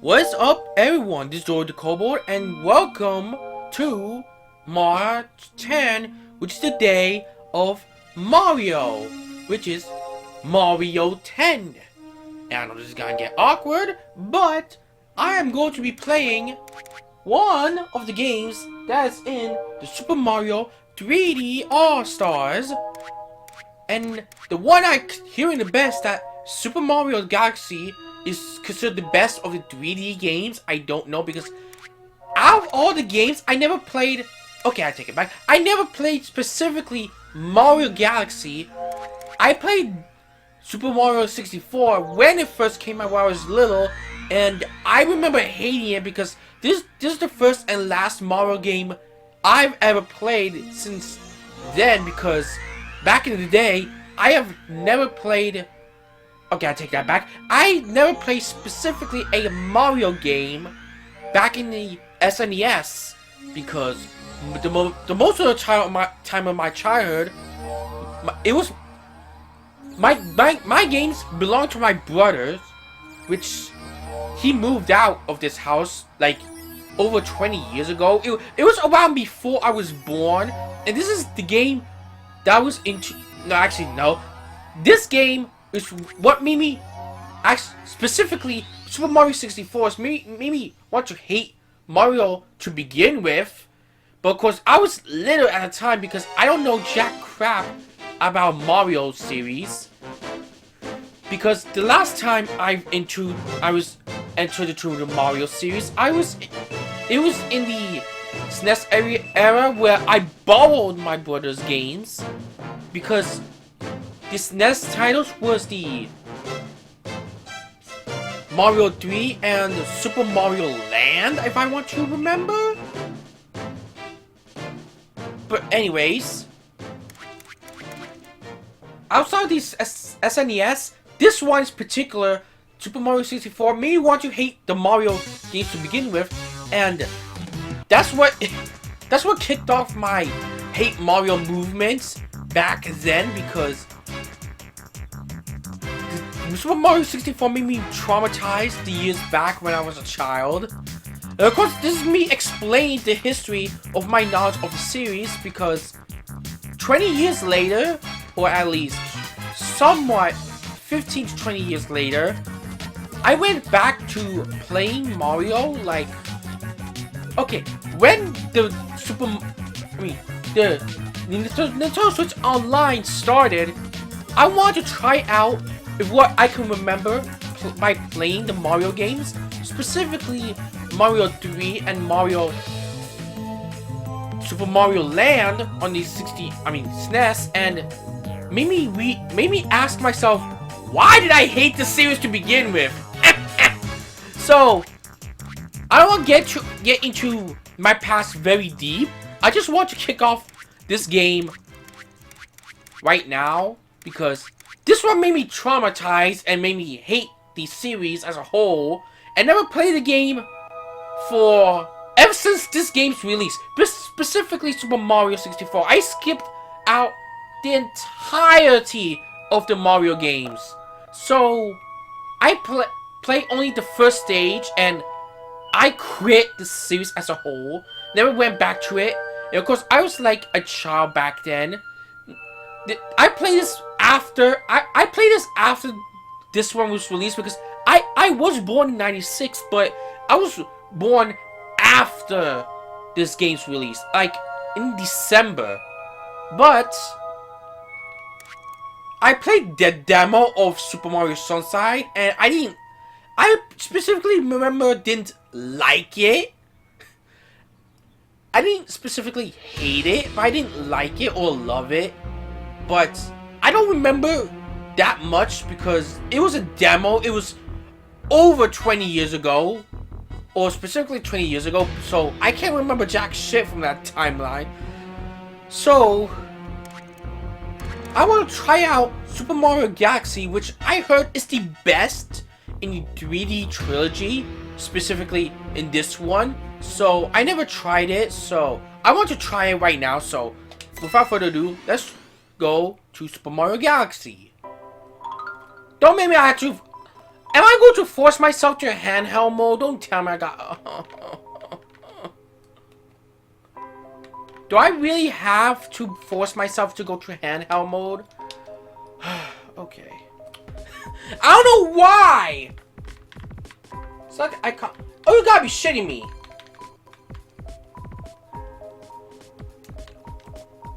What's up, everyone? This is JTK, and welcome to March 10, which is the day of Mario, which is Mario 10. And I know this is gonna get awkward, but I am going to be playing one of the games that's in the Super Mario 3D All-Stars. And the one I'm hearing the best, that Super Mario Galaxy is considered the best of the 3D games. I don't know, because out of all the games, I never played... Okay, I take it back. I never played specifically Mario Galaxy. I played Super Mario 64 when it first came out when I was little, and I remember hating it because this is the first and last Mario game I've ever played since then, because back in the day, I have never played... Okay, I take that back. I never played specifically a Mario game back in the SNES, because the most of the time of my childhood, it was my games belonged to my brothers, which he moved out of this house like over 20 years ago. It was around before I was born, and this is the game that I was into. No, actually, no. This game is what made me, specifically Super Mario 64, made me want to hate Mario to begin with. But of course, I was little at the time, because I don't know jack crap about Mario series. Because the last time I was entered into the Mario series, it was in the SNES era where I borrowed my brother's games, because the SNES titles was the Mario 3 and Super Mario Land, if I want to remember. But anyways, outside of these SNES, this one in particular, Super Mario 64, made me want to hate the Mario games to begin with, and that's what kicked off my hate Mario movements back then, because Super Mario 64 made me traumatized the years back when I was a child. And of course, this is me explaining the history of my knowledge of the series, because 20 years later, or at least somewhat 15 to 20 years later, I went back to playing Mario. Like, okay, when the Nintendo Switch Online started, I wanted to try out what I can remember by playing the Mario games, specifically Mario 3 and Super Mario Land on the SNES, and made me ask myself, why did I hate the series to begin with? So I don't want to get into my past very deep. I just want to kick off this game right now, because this one made me traumatized and made me hate the series as a whole, and never played the game ever since this game's release. Specifically Super Mario 64. I skipped out the entirety of the Mario games. So I played only the first stage, and I quit the series as a whole. Never went back to it. And of course, I was like a child back then. I played this after I played this after this one was released, because I was born in '96, but I was born after this game's release, like in December. But I played the demo of Super Mario Sunshine, and I specifically didn't like it. I didn't specifically hate it, but I didn't like it or love it. But I don't remember that much, because it was a demo. It was over 20 years ago, or specifically 20 years ago, so I can't remember jack shit from that timeline. So I want to try out Super Mario Galaxy, which I heard is the best in the 3D trilogy, specifically in this one. So I never tried it, so I want to try it right now. So without further ado, let's go to Super Mario Galaxy. Don't make me Am I going to force myself to handheld mode? Don't tell me I got... Do I really have to force myself to go to handheld mode? Okay. I don't know why! It's like I can't... Oh, you gotta be shitting me.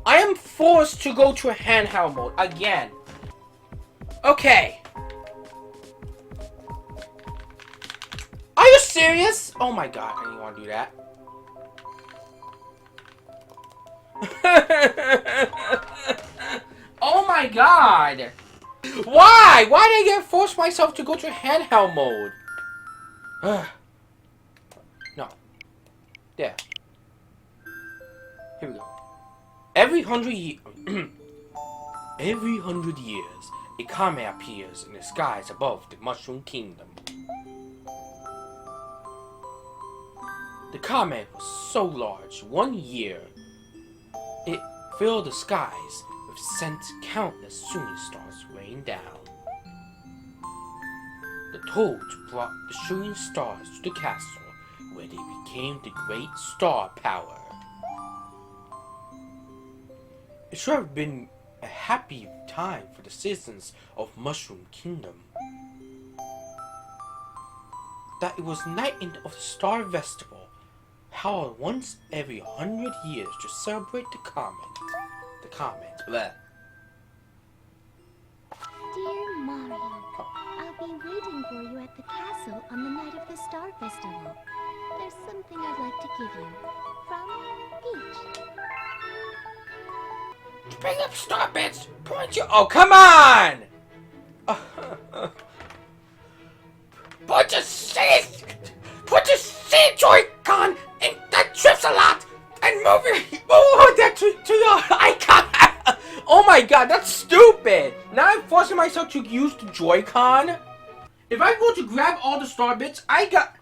I am forced to go to a handheld mode again. Okay. Are you serious? Oh my god, I didn't want to do that. Oh my god. Why? Why did I get force myself to go to handheld mode? No. There. Here we go. Every 100 years, a comet appears in the skies above the Mushroom Kingdom. The comet was so large, 1 year, it filled the skies with sent countless shooting stars rain down. The toads brought the shooting stars to the castle, where they became the great star power. It should have been a happy time for the citizens of Mushroom Kingdom. That it was night of the Star Festival, held once every 100 years to celebrate the comet. Blah. Dear Mario, I'll be waiting for you at the castle on the night of the Star Festival. There's something I'd like to give you. From Peach. Bring up star bits! Point your... Oh, come on! Put your C Joy-Con and that trips a lot! And move that to your icon! Oh my god, that's stupid! Now I'm forcing myself to use the Joy-Con. If I go to grab all the star bits, I got...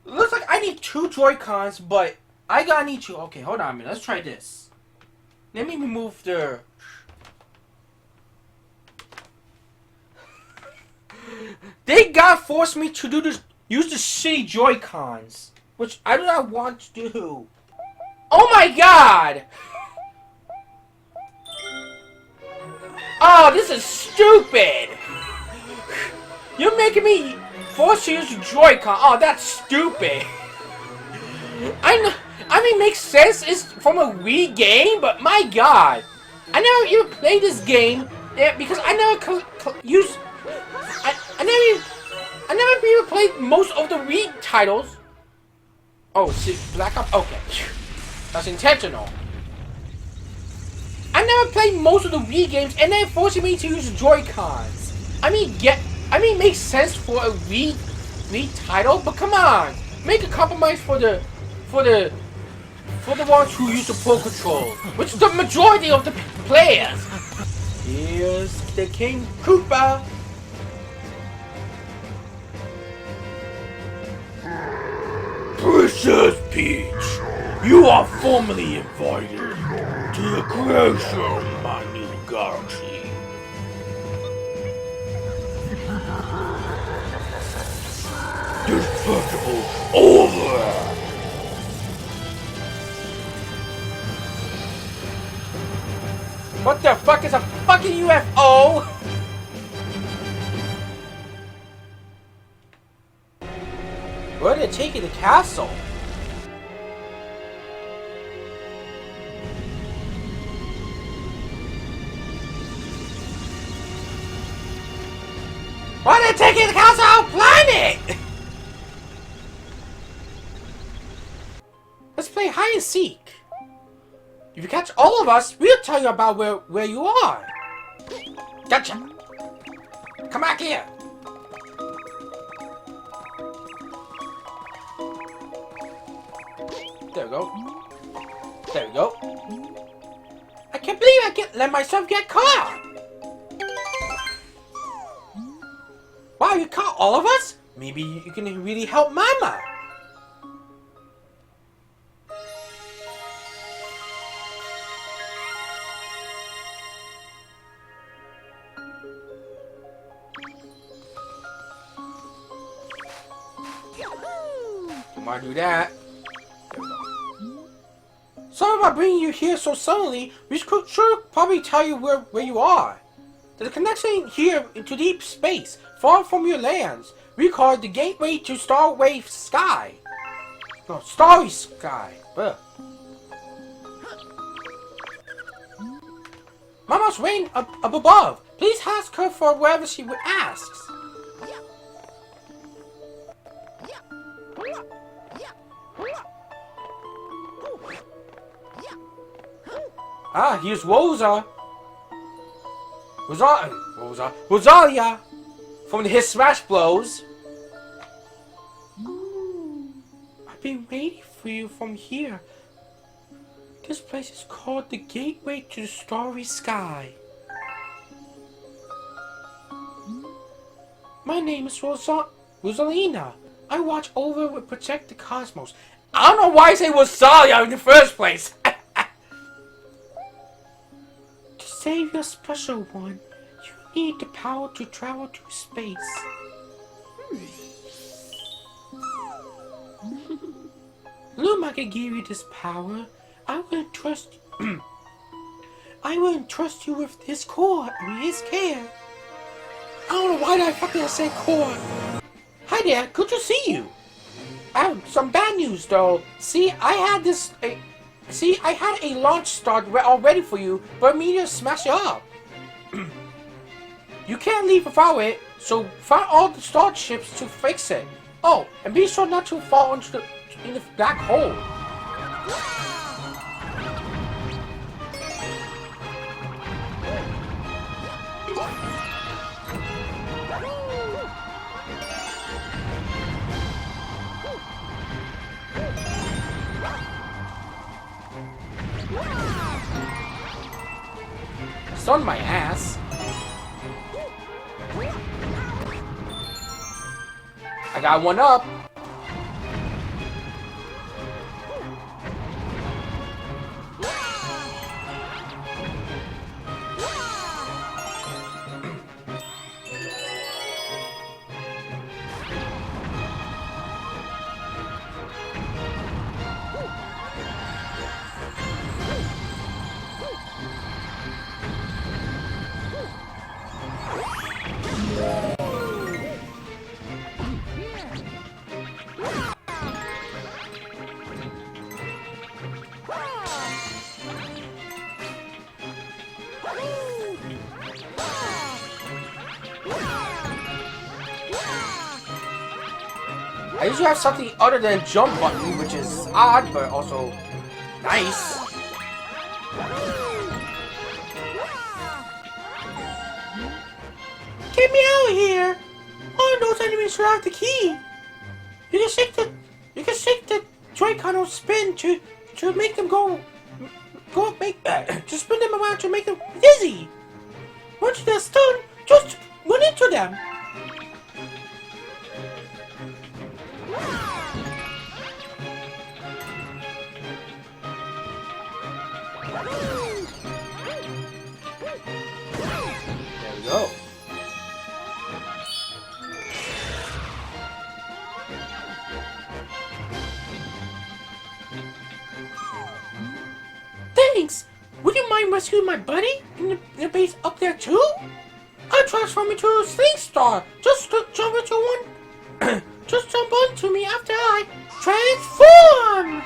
Looks like I need 2 Joy-Cons, but I gotta need 2. Okay, hold on a minute. Let's try this. Let me remove the... They gotta force me to do this. Use the shitty Joy-Cons, which I do not want to do. Oh my god! Oh, this is stupid! You're making me force to use the Joy-Con. Oh, that's stupid. I mean, makes sense. It's from a Wii game, but my god, I never even played this game because I never use. I never even played most of the Wii titles. Oh, see, Black Ops. Okay, that's intentional. I never played most of the Wii games, and they're forcing me to use Joy-Cons. I mean, makes sense for a Wii title, but come on, make a compromise for the ones who use the Pro Control, which is the majority of the players. Here's the King Koopa. Princess Peach, you are formally invited to the creation of my new galaxy. This festival's over. What the fuck is a fucking UFO? Where did it take you to the castle? Why did it take you to the castle on planet? Let's play hide and seek. If you catch all of us, we'll tell you about where you are. Gotcha. Come back here. There we go. There we go. I can't believe I can't let myself get caught. Wow, you caught all of us? Maybe you can really help Mama. I'm gonna do that. There we go. Sorry about bringing you here so suddenly. We should probably tell you where you are. There's a connection here into deep space, far from your lands. We call it the gateway to Starway Sky. No, Starry Sky. Ugh. Mama's reign up above. Please ask her for whatever she asks. Ah, here's Rosalia from his Smash Bros. I've been waiting for you from here. This place is called the Gateway to the Starry Sky. My name is Rosalina. I watch over and protect the cosmos. I don't know why I say Rosalia in the first place. To save your special one, you need the power to travel through space. Luma can give you this power. I will entrust you with his core and his care. I don't know why I fucking said core. Hi there, good to see you. I have some bad news though. See, I had a launch start all ready for you, but me to smash it up. You can't leave without it, so find all the start ships to fix it. Oh, and be sure not to fall into the black hole. It's on my ass. I got one up. I usually have something other than jump button, which is odd, but also nice. Get me out of here! All those enemies should have the key. You can shake the Joy-Con or spin to make them to spin them around to make them dizzy. Once they're stunned, just run into them. There we go. Thanks! Would you mind rescuing my buddy in the base up there too? I'll transform into a Sling Star. Just jump into one. Just jump onto me after I transform.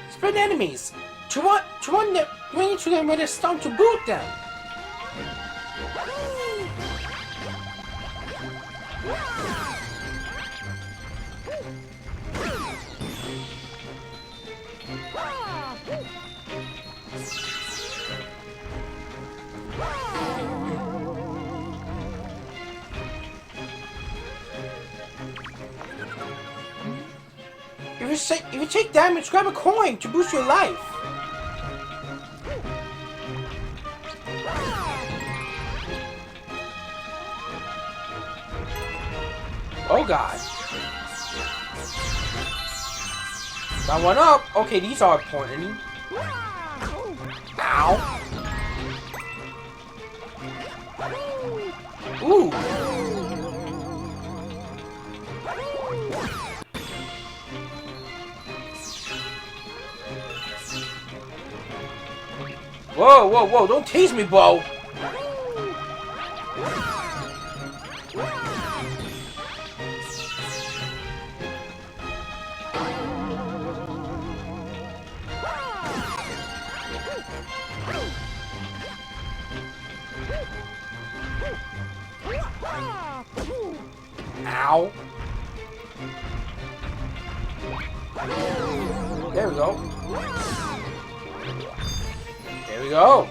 Spread enemies. To run into them when it's time to boot them. If you take damage, grab a coin to boost your life. Oh god. Got one up. Okay, these are important. Ow. Ooh. Whoa, whoa, whoa, don't tease me, Bo. Ow. There we go. There we go.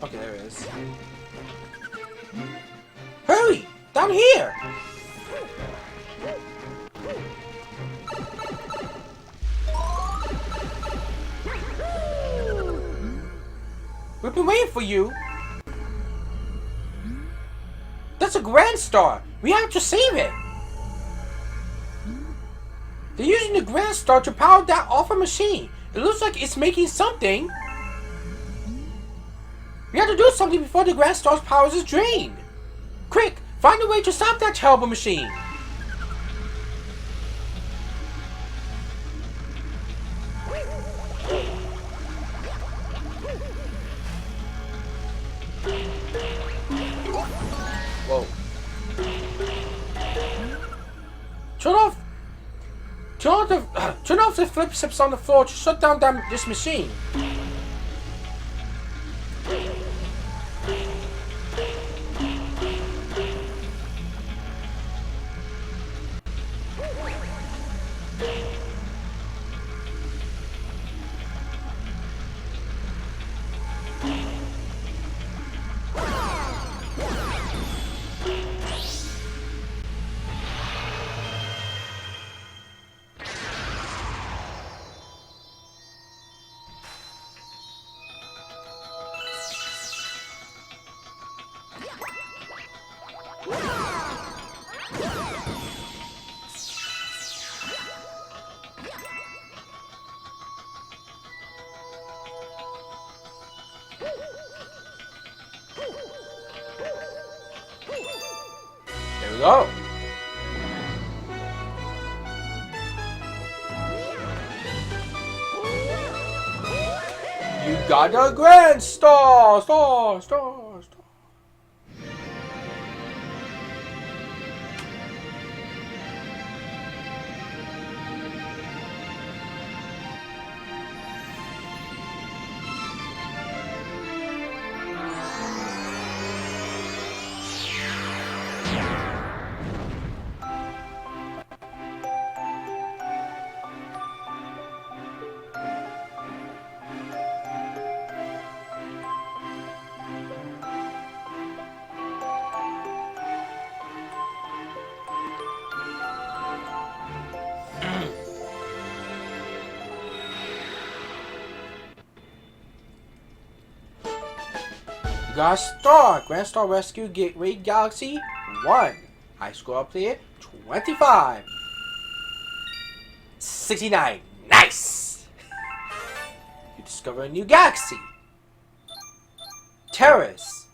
Okay, there it is. Hurry! Down here! We've been waiting for you! That's a Grand Star! We have to save it! They're using the Grand Star to power that awful machine. It looks like it's making something. We have to do something before the Grand Star's power is drained. Quick, find a way to stop that terrible machine. Whoa. Turn off the flip sips on the floor to shut down this machine. There we go. You got a Grand Star! Star! Got a star! Grand Star Rescue Gateway Galaxy 1. High score up there 25. 69. Nice! You discover a new galaxy. Terrace.